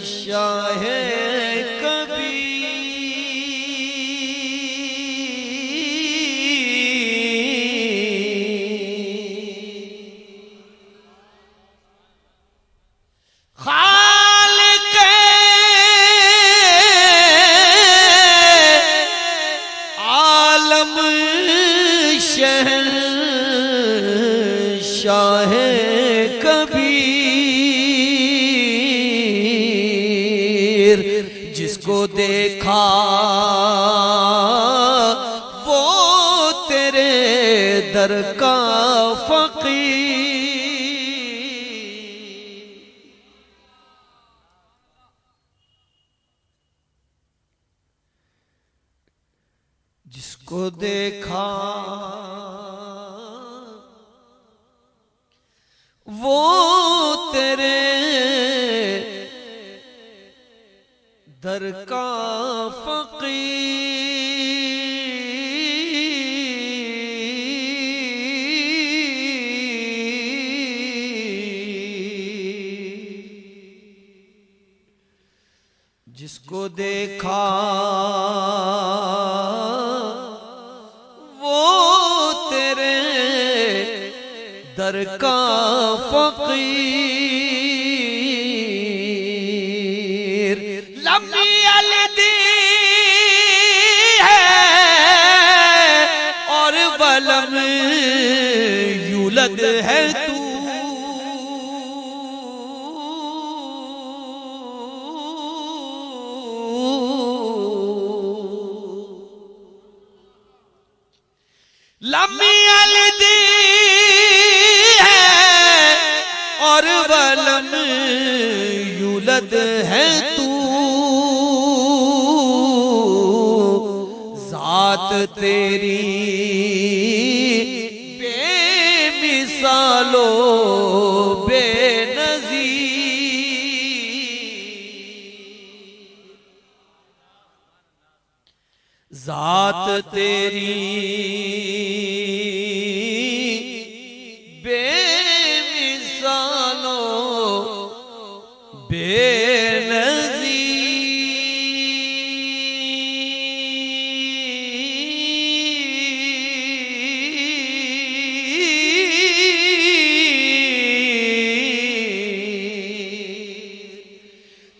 शाह कबीर। खालिक़े आलम शहंशाह कबीर, जिसको देखा वो तेरे दर का फकीर। जिसको देखा वो तेरे दर का फकीर। जिसको देखा वो तेरे दर का फकीर। लम्बी अलदी है और बलम यूलद है तू। लम्बी अलदी है और बलम यूलद है तू। जात तेरी बेमिसालो बेनज़ीर। जात तेरी बेमिसालो बेनज़ीर।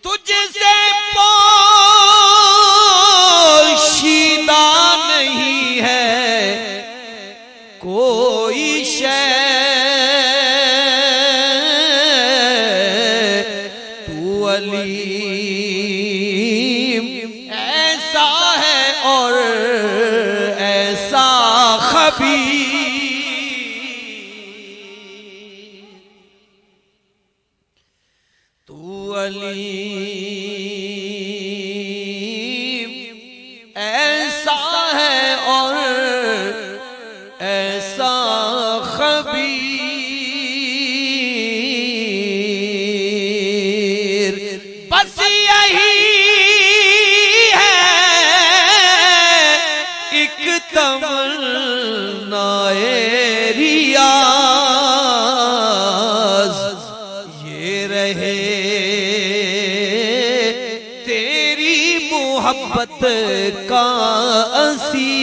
तुझसे पोशीदा नहीं है कोई शय, तू अलीम ऐसा है और ऐसा खबीर। तू अलीम ऐसा है और ऐसा खबीर। बस यही है एक तमन्नाए रियाज, ये रहे तेरी मोहब्बत का असीर।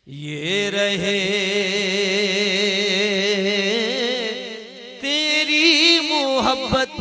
ये रहे तेरी मोहब्बत